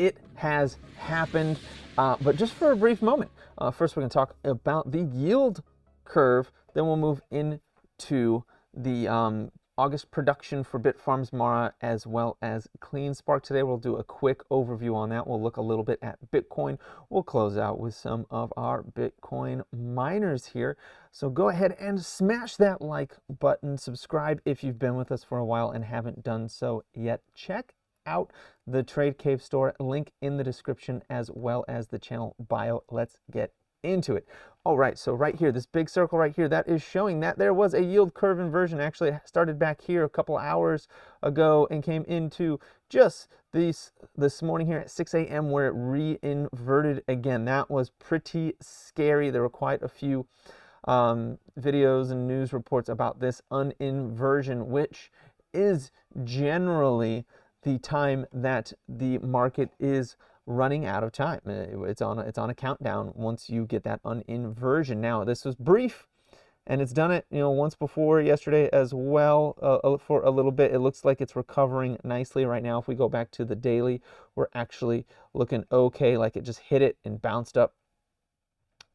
it has happened, but just for a brief moment. First, we're going to talk about the yield curve, then we'll move into the Auguste production for Bitfarms Mara, as well as CleanSpark. Today we'll do a quick overview on that. We'll look a little bit at Bitcoin. We'll close out with some of our Bitcoin miners here. So go ahead and smash that like button. Subscribe if you've been with us for a while and haven't done so yet. Check out the Trade Cave store, link in the description, as well as the channel bio. Let's get into it. All right, so right here, this big circle right here, that is showing that there was a yield curve inversion. Actually, it started back here a couple hours ago and came into just this morning here at 6 a.m. where it re-inverted again. That was pretty scary. There were quite a few videos and news reports about this uninversion, which is generally the time that the market is running out of time. It's on a countdown once you get that uninversion. Now, this was brief, and it's done it, once before yesterday as well for a little bit. It looks like it's recovering nicely right now. If we go back to the daily, we're actually looking okay, like it just hit it and bounced up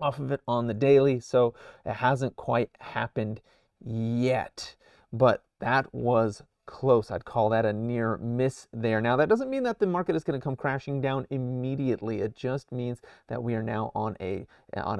off of it on the daily. So it hasn't quite happened yet, but that was close. I'd call that a near miss there. Now, that doesn't mean that the market is going to come crashing down immediately. It just means that we are now on a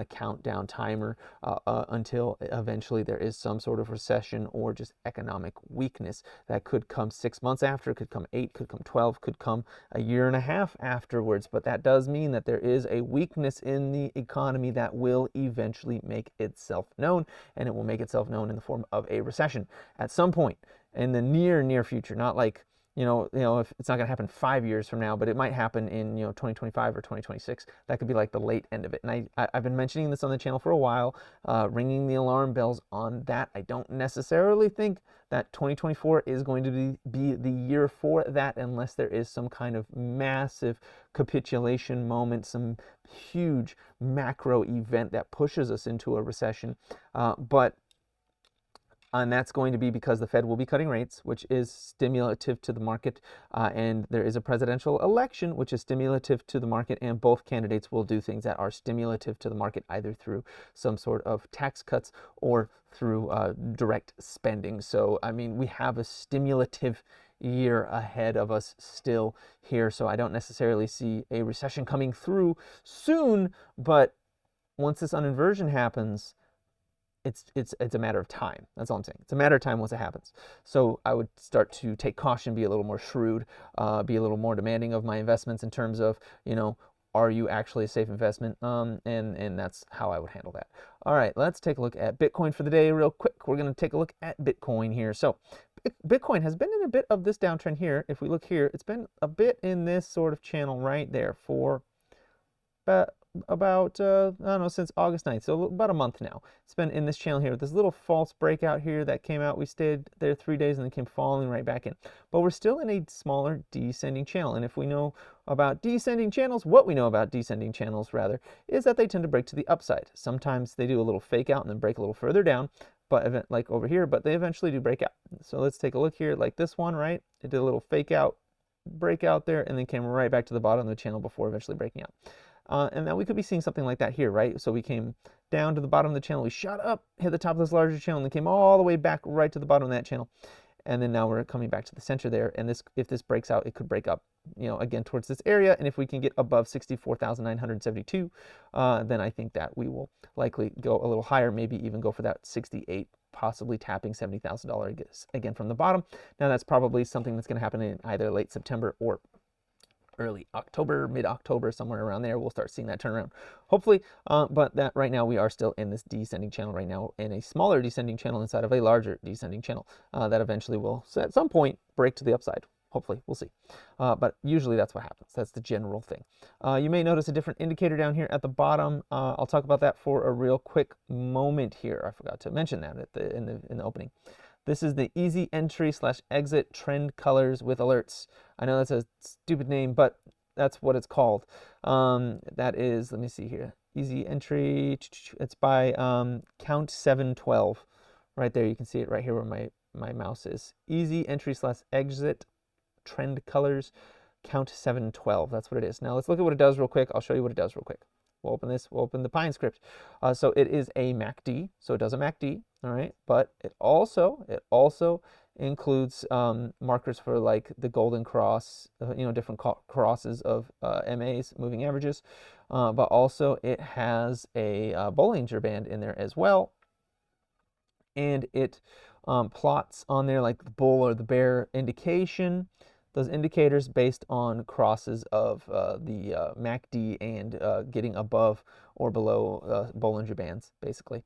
countdown timer until eventually there is some sort of recession or just economic weakness that could come 6 months after, could come 8, could come 12, could come a year and a half afterwards. But that does mean that there is a weakness in the economy that will eventually make itself known, and it will make itself known in the form of a recession at some point in the near future. Not like, if it's not going to happen 5 years from now, but it might happen in 2025 or 2026. That could be like the late end of it. And I've been mentioning this on the channel for a while, ringing the alarm bells on that. I don't necessarily think that 2024 is going to be the year for that, unless there is some kind of massive capitulation moment, some huge macro event that pushes us into a recession. And that's going to be because the Fed will be cutting rates, which is stimulative to the market, and there is a presidential election, which is stimulative to the market, and both candidates will do things that are stimulative to the market, either through some sort of tax cuts or through direct spending. So, I mean, we have a stimulative year ahead of us still here, so I don't necessarily see a recession coming through soon, but once this uninversion happens, it's a matter of time. That's all I'm saying. It's a matter of time once it happens. So I would start to take caution, be a little more shrewd, be a little more demanding of my investments in terms of, are you actually a safe investment? And that's how I would handle that. All right, let's take a look at Bitcoin for the day real quick. We're going to take a look at Bitcoin here. So Bitcoin has been in a bit of this downtrend here. If we look here, it's been a bit in this sort of channel right there for about I don't know, since August 9th, so about a month now. It's been in this channel here with this little false breakout here that came out. We stayed there 3 days and then came falling right back in. But we're still in a smaller descending channel. And if we know about descending channels, what we know about descending channels rather, is that they tend to break to the upside. Sometimes they do a little fake out and then break a little further down, but like over here, but they eventually do break out. So let's take a look here, like this one, right? It did a little fake out, breakout there, and then came right back to the bottom of the channel before eventually breaking out. And now we could be seeing something like that here, right? So we came down to the bottom of the channel, we shot up, hit the top of this larger channel, and then came all the way back right to the bottom of that channel. And then now we're coming back to the center there. And if this breaks out, it could break up, again towards this area. And if we can get above 64,972, then I think that we will likely go a little higher, maybe even go for that 68, possibly tapping $70,000 again from the bottom. Now that's probably something that's going to happen in either late September or early October, mid-October, somewhere around there. We'll start seeing that turnaround, hopefully. But that right now we are still in this descending channel right now, in a smaller descending channel inside of a larger descending channel that eventually will, at some point, break to the upside. Hopefully, we'll see. But usually that's what happens. That's the general thing. You may notice a different indicator down here at the bottom. I'll talk about that for a real quick moment here. I forgot to mention that in the opening. This is the easy entry / exit trend colors with alerts. I know that's a stupid name, but that's what it's called. That is, let me see here, easy entry. It's by Count 712. Right there, you can see it right here where my mouse is. Easy entry / exit trend colors. count 712. That's what it is. Now let's look at what it does real quick. I'll show you what it does real quick. We'll open this. We'll open the Pine script. So it is a MACD. So it does a MACD. All right. But it also includes markers for like the golden cross, different crosses of MAs, moving averages. But also it has a Bollinger Band in there as well. And it plots on there like the bull or the bear indication, those indicators based on crosses of the MACD and getting above or below Bollinger Bands, basically.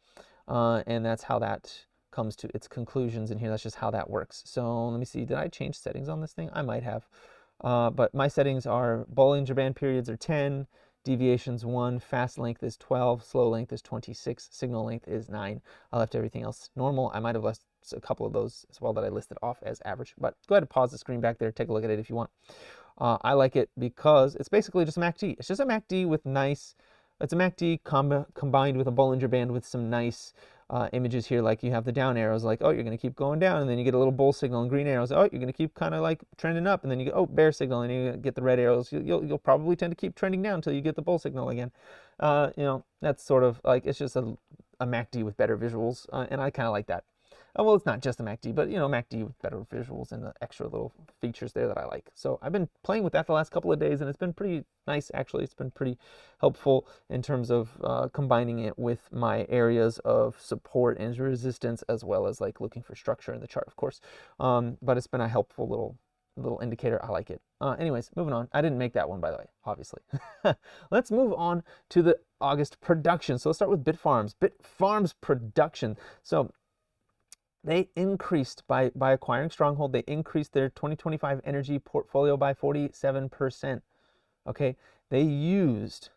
And that's how that comes to its conclusions in here. That's just how that works. So let me see, did I change settings on this thing? I might have. But my settings are Bollinger Band periods are 10, deviations 1, fast length is 12, slow length is 26, signal length is 9. I left everything else normal. I might have left a couple of those as well that I listed off as average, but go ahead and pause the screen back there, take a look at it if you want. I like it because it's basically just a MACD. It's just a MACD with nice, it's a MACD combined with a Bollinger Band with some nice images here, like you have the down arrows, like, oh, you're going to keep going down, and then you get a little bull signal, and green arrows, oh, you're going to keep kind of like trending up, and then you get, oh, bear signal, and you get the red arrows. You'll probably tend to keep trending down until you get the bull signal again. That's sort of like, it's just a MACD with better visuals, and I kind of like that. Well, it's not just a MACD, but MACD with better visuals and the extra little features there that I like. So I've been playing with that the last couple of days, and it's been pretty nice, actually. It's been pretty helpful in terms of combining it with my areas of support and resistance, as well as like looking for structure in the chart, of course. But it's been a helpful little indicator. I like it. Anyways, moving on. I didn't make that one, by the way, obviously. Let's move on to the Auguste production. So let's start with Bitfarms. Bitfarms production. So they increased by acquiring Stronghold. They increased their 2025 energy portfolio by 47%. Okay, they used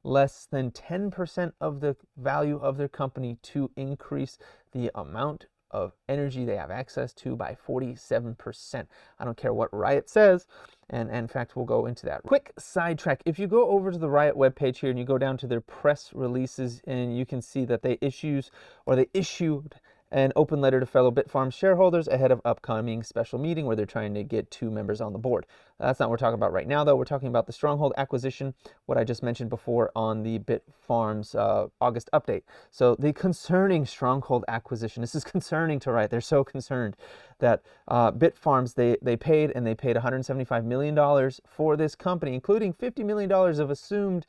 less than 10% of the value of their company to increase the amount of energy they have access to by 47%. I don't care what RIOT says, and in fact, we'll go into that. Quick sidetrack. If you go over to the RIOT webpage here and you go down to their press releases, and you can see that they issued an open letter to fellow Bitfarms shareholders ahead of upcoming special meeting where they're trying to get 2 members on the board. That's not what we're talking about right now, though. We're talking about the Stronghold acquisition, what I just mentioned before on the Bitfarms August update. So the concerning Stronghold acquisition, this is concerning to RIOT. They're so concerned that Bitfarms, they paid $175 million for this company, including $50 million of assumed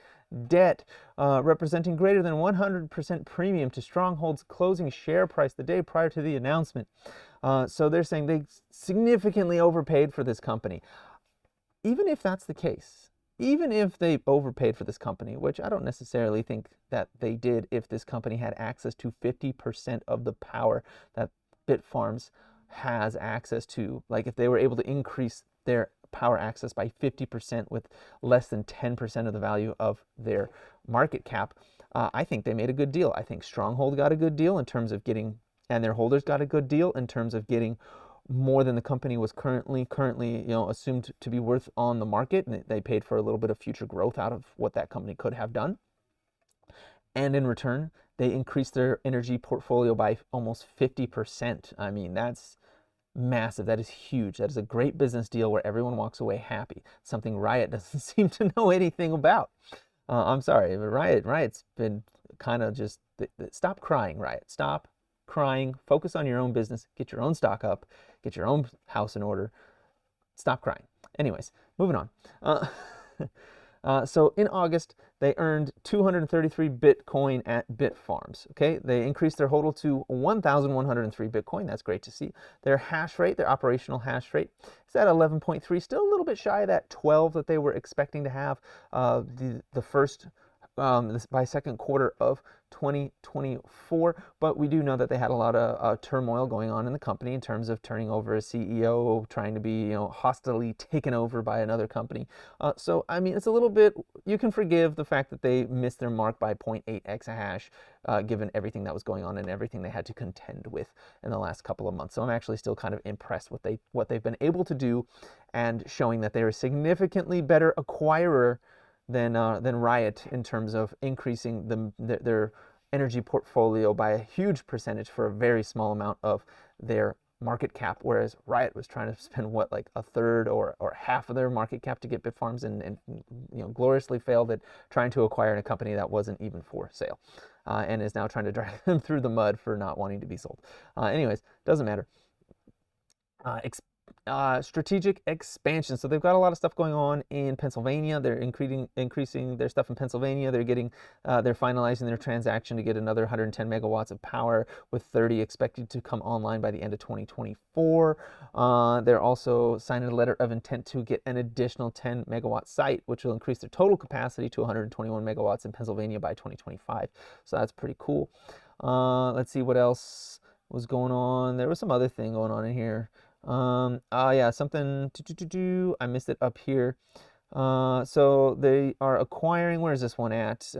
debt, representing greater than 100% premium to Stronghold's closing share price the day prior to the announcement. So they're saying they significantly overpaid for this company. Even if that's the case, even if they overpaid for this company, which I don't necessarily think that they did, if this company had access to 50% of the power that Bitfarms has access to, like if they were able to increase their power access by 50% with less than 10% of the value of their market cap, I think they made a good deal. I think Stronghold got a good deal in terms of getting, and their holders got a good deal in terms of getting more than the company was currently assumed to be worth on the market, and they paid for a little bit of future growth out of what that company could have done. And in return, they increased their energy portfolio by almost 50%. I mean, that's massive. That is huge. That is a great business deal where everyone walks away happy. Something RIOT doesn't seem to know anything about. I'm sorry, but RIOT's been kind of just, stop crying, RIOT. Stop crying. Focus on your own business. Get your own stock up. Get your own house in order. Stop crying. Anyways, moving on. So in August, they earned 233 Bitcoin at Bitfarms. Okay, they increased their hodl to 1,103 Bitcoin. That's great to see. Their hash rate, their operational hash rate, is at 11.3, still a little bit shy of that 12 that they were expecting to have by second quarter of 2024, but we do know that they had a lot of turmoil going on in the company in terms of turning over a CEO, trying to be hostilely taken over by another company. So I mean, it's a little bit, you can forgive the fact that they missed their mark by 0.8 exahash, given everything that was going on and everything they had to contend with in the last couple of months. So I'm actually still kind of impressed with what they've been able to do, and showing that they're a significantly better acquirer than RIOT in terms of increasing their energy portfolio by a huge percentage for a very small amount of their market cap, whereas Riot was trying to spend what, like a third or half of their market cap to get Bitfarms, and gloriously failed at trying to acquire a company that wasn't even for sale, and is now trying to drag them through the mud for not wanting to be sold. Anyways, doesn't matter. Strategic expansion. So they've got a lot of stuff going on in Pennsylvania. They're increasing their stuff in Pennsylvania. They're finalizing their transaction to get another 110 megawatts of power, with 30 expected to come online by the end of 2024. They're also signing a letter of intent to get an additional 10 megawatt site, which will increase their total capacity to 121 megawatts in Pennsylvania by 2025. So that's pretty cool. Let's see what else was going on. There was some other thing going on in here. Yeah, something I missed it up here. So they are acquiring, where is this one at?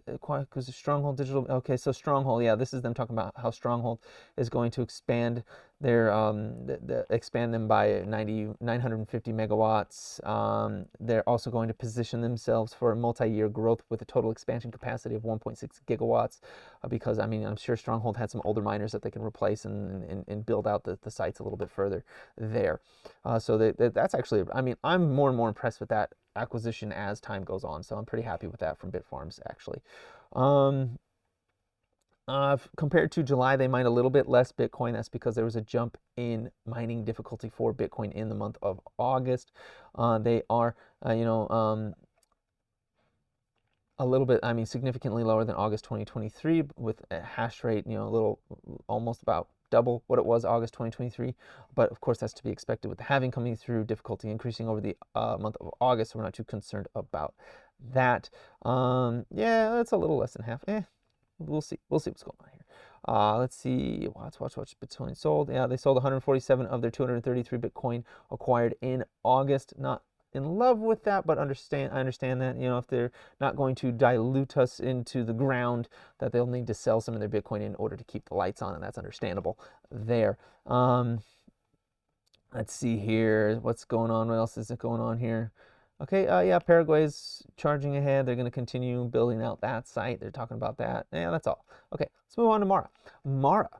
Because Stronghold Digital, okay, so Stronghold, yeah, this is them talking about how Stronghold is going to expand their, expand them by 950 megawatts. They're also going to position themselves for a multi-year growth with a total expansion capacity of 1.6 gigawatts, because, I mean, I'm sure Stronghold had some older miners that they can replace and build out the sites a little bit further there. So that's actually, I mean, I'm more and more impressed with that acquisition as time goes on. So I'm pretty happy with that from Bitfarms, actually. Compared to July, they mined a little bit less Bitcoin. That's because there was a jump in mining difficulty for Bitcoin in the month of August. They are, a little bit, I mean, significantly lower than August 2023, with a hash rate, a little, almost about double what it was August 2023. But of course, that's to be expected with the halving coming through, difficulty increasing over the month of August. So we're not too concerned about that. Yeah, that's a little less than half. We'll see. We'll see what's going on here. Let's see. Watch Bitcoin sold. Yeah, they sold 147 of their 233 Bitcoin acquired in August. Not in love with that, but I understand that, if they're not going to dilute us into the ground, that they'll need to sell some of their Bitcoin in order to keep the lights on, and that's understandable there. Let's see here, what's going on, what else is going on here? Okay, yeah, Paraguay's charging ahead. They're going to continue building out that site. They're talking about that. Yeah, that's all. Okay, let's move on to Mara.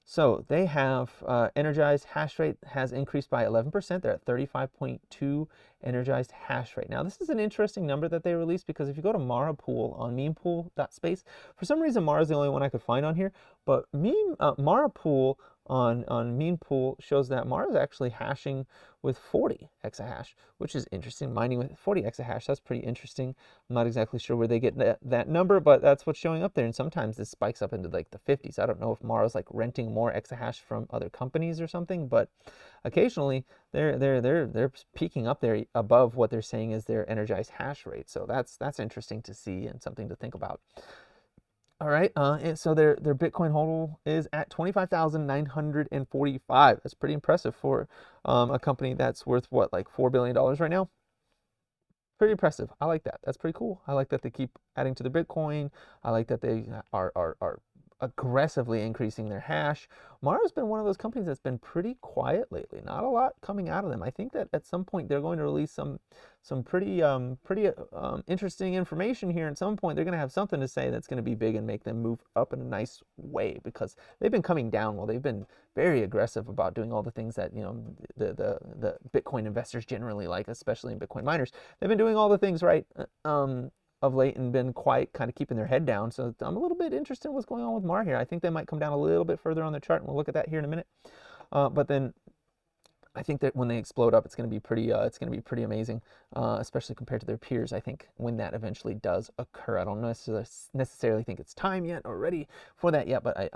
So they have energized hash rate has increased by 11%. They're at 35.2 energized hash rate. Now, this is an interesting number that they released, because if you go to Mara Pool on memepool.space, for some reason Mara is the only one I could find on here, but Mara Pool on Memepool shows that Mara is actually hashing with 40 exahash, which is interesting. Mining with 40 exahash, that's pretty interesting. I'm not exactly sure where they get that number, but that's what's showing up there. And sometimes this spikes up into like the 50s. I don't know if Mara's like renting more exahash from other companies or something, but occasionally they're peaking up there above what they're saying is their energized hash rate. So that's interesting to see and something to think about. All right, and so their Bitcoin hodl is at 25,945. That's pretty impressive for a company that's worth what, like $4 billion right now. Pretty impressive. I like that. That's pretty cool. I like that they keep adding to the Bitcoin. I like that they are aggressively increasing their hash. Mara's been one of those companies that's been pretty quiet lately. Not a lot coming out of them. I think that at some point they're going to release some pretty interesting information here. At some point they're going to have something to say that's going to be big and make them move up in a nice way, because they've been coming down. Well, they've been very aggressive about doing all the things that the Bitcoin investors generally like, especially in Bitcoin miners. They've been doing all the things right of late and been quiet, kind of keeping their head down. So I'm a little bit interested in what's going on with Mara here. I think they might come down a little bit further on the chart, and we'll look at that here in a minute. But then I think that when they explode up, it's going to be pretty amazing, especially compared to their peers. I think when that eventually does occur, I don't necessarily think it's time yet or ready for that yet, but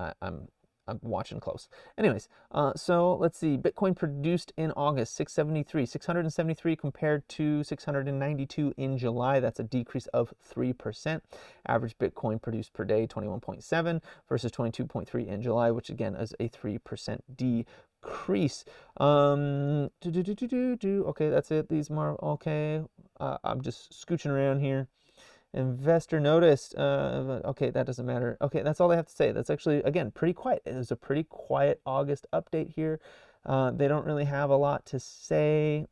I'm watching close. Anyways, so let's see. Bitcoin produced in August, 673 compared to 692 in July. That's a decrease of 3%. Average Bitcoin produced per day, 21.7 versus 22.3 in July, which again is a 3% decrease. Okay, that's it. These more okay. I'm just scooching around here. Investor noticed. Okay, that doesn't matter. Okay, that's all they have to say. That's actually, again, pretty quiet. It was a pretty quiet August update here. They don't really have a lot to say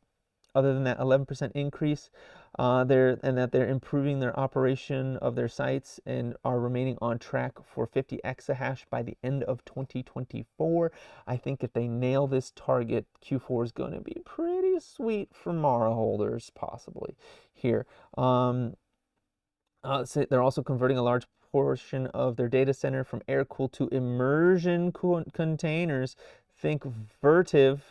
other than that 11% increase. that they're improving their operation of their sites and are remaining on track for 50 exahash by the end of 2024. I think if they nail this target, Q4 is going to be pretty sweet for Mara holders, possibly here. So they're also converting a large portion of their data center from air-cooled to immersion containers. Think Vertiv,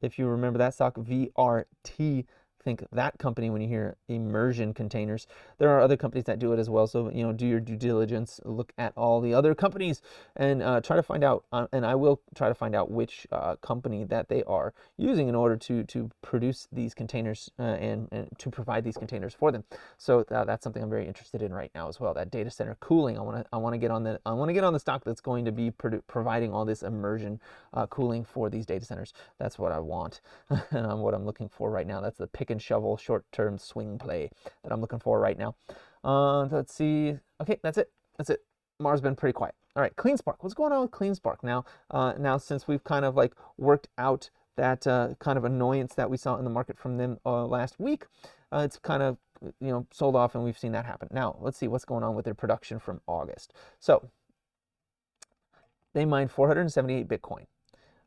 if you remember that stock, VRT. Think that company when you hear immersion containers. There are other companies that do it as well, so do your due diligence, look at all the other companies, and try to find out, and I will try to find out which company that they are using in order to produce these containers and to provide these containers for them. So that's something I'm very interested in right now as well. That data center cooling, I want to get on the stock that's going to be providing all this immersion cooling for these data centers. That's what I want and what I'm looking for right now. That's the pick and shovel short-term swing play that I'm looking for right now. Let's see. Okay, that's it. Mars been pretty quiet. All right, CleanSpark. What's going on with CleanSpark now? Now since we've kind of like worked out that kind of annoyance that we saw in the market from them last week, it's kind of sold off, and we've seen that happen. Now let's see what's going on with their production from August. So they mined 478 Bitcoin.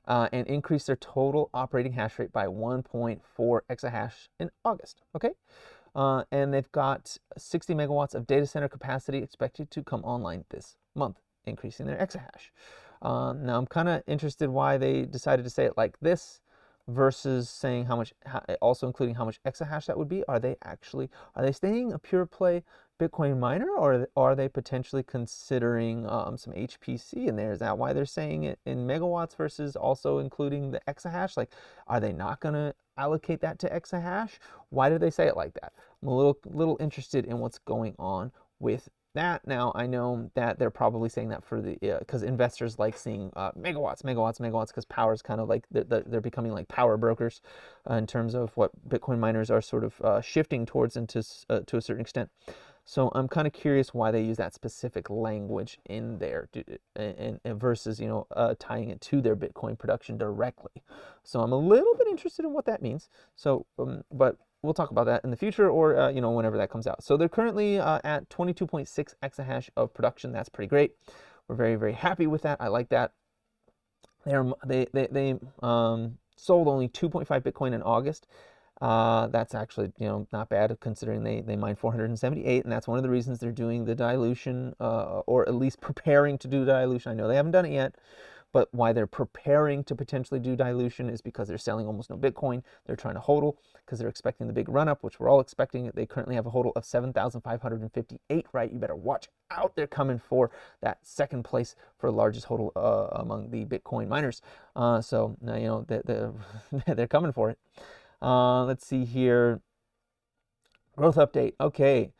And increase their total operating hash rate by 1.4 exahash in August. Okay, and they've got 60 megawatts of data center capacity expected to come online this month, increasing their exahash. Now I'm kind of interested why they decided to say it like this versus saying how much, also including how much exahash that would be. Are they staying a pure play Bitcoin miner, or are they potentially considering some HPC in there? Is that why they're saying it in megawatts versus also including the exahash? Like, are they not going to allocate that to exahash? Why did they say it like that? I'm a little interested in what's going on with that. Now I know that they're probably saying that for the because investors like seeing megawatts, because power is kind of like they're becoming like power brokers in terms of what Bitcoin miners are sort of shifting towards into to a certain extent. So I'm kind of curious why they use that specific language in there, and versus tying it to their Bitcoin production directly. So I'm a little bit interested in what that means. So, but we'll talk about that in the future, or whenever that comes out. So they're currently at 22.6 exahash of production. That's pretty great. We're very, very happy with that. I like that. They sold only 2.5 Bitcoin in August. That's actually not bad considering they mined 478, and that's one of the reasons they're doing the dilution, or at least preparing to do dilution. I know they haven't done it yet, but why they're preparing to potentially do dilution is because they're selling almost no Bitcoin. They're trying to hodl because they're expecting the big run up, which we're all expecting. They currently have a hodl of 7,558, right? You better watch out. They're coming for that second place for largest hodl among the Bitcoin miners. So they're coming for it. Let's see here. Growth update. Okay.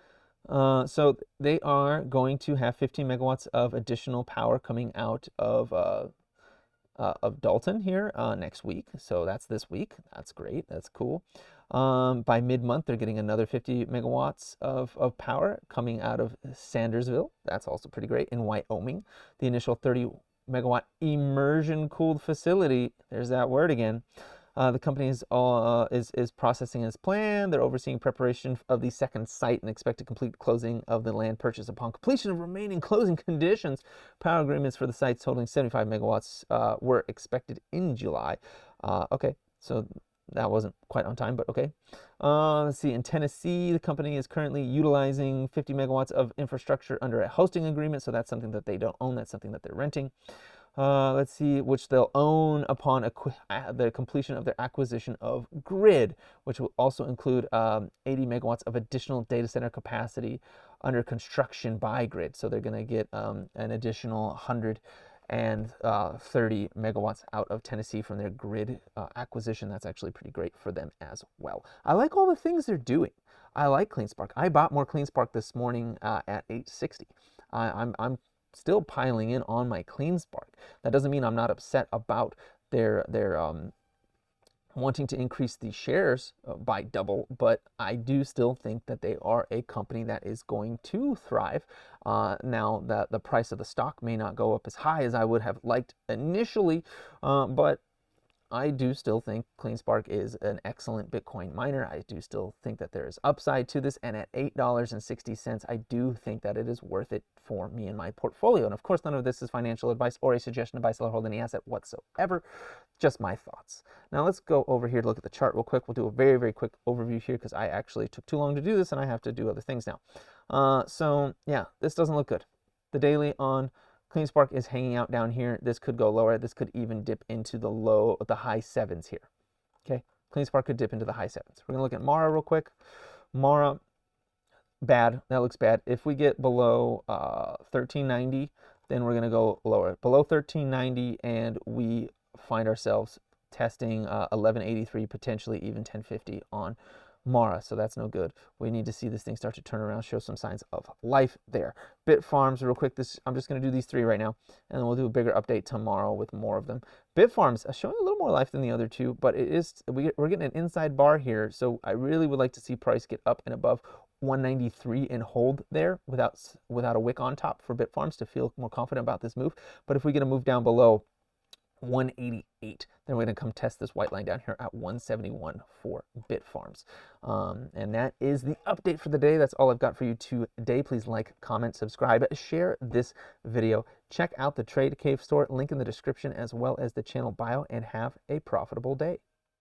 So they are going to have 15 megawatts of additional power coming out of Dalton here next week. So that's this week. That's great. That's cool. By mid-month, they're getting another 50 megawatts of power coming out of Sandersville. That's also pretty great. In Wyoming, the initial 30 megawatt immersion cooled facility, there's that word again. The company is processing as planned. They're overseeing preparation of the second site and expect to complete closing of the land purchase upon completion of remaining closing conditions. Power agreements for the sites totaling 75 megawatts were expected in July. Okay, so that wasn't quite on time, but okay. Let's see, in Tennessee, the company is currently utilizing 50 megawatts of infrastructure under a hosting agreement, so that's something that they don't own, that's something that they're renting. Let's see, which they'll own upon the completion of their acquisition of Grid, which will also include 80 megawatts of additional data center capacity under construction by Grid. So they're going to get an additional 130 megawatts out of Tennessee from their Grid acquisition. That's actually pretty great for them as well. I like all the things they're doing. I like CleanSpark. I bought more CleanSpark this morning at 860. I'm still piling in on my CleanSpark. That doesn't mean I'm not upset about their wanting to increase the shares by double, but I do still think that they are a company that is going to thrive. Now that the price of the stock may not go up as high as I would have liked initially, but I do still think CleanSpark is an excellent Bitcoin miner. I do still think that there is upside to this, and at $8.60, I do think that it is worth it for me and my portfolio. And of course, none of this is financial advice or a suggestion to buy, sell, or hold any asset whatsoever. Just my thoughts. Now let's go over here to look at the chart real quick. We'll do a very, very quick overview here because I actually took too long to do this and I have to do other things now. So yeah, this doesn't look good. The daily on CleanSpark is hanging out down here. This could go lower. This could even dip into the high sevens here. Okay, CleanSpark could dip into the high sevens. We're gonna look at Mara real quick. Mara, bad. That looks bad. If we get below 1390, then we're gonna go lower. Below 1390, and we find ourselves testing 1183, potentially even 1050 on Mara, so that's no good. We need to see this thing start to turn around, show some signs of life there. Bitfarms, real quick, I'm just going to do these three right now, and then we'll do a bigger update tomorrow with more of them. Bitfarms showing a little more life than the other two, but we're getting an inside bar here, so I really would like to see price get up and above 193 and hold there without a wick on top for Bitfarms to feel more confident about this move. But if we get a move down below 188, then we're going to come test this white line down here at 171 for Bitfarms. And that is the update for the day. That's all I've got for you today. Please like, comment, subscribe, share this video. Check out the Trade Cave store, link in the description, as well as the channel bio, and have a profitable day.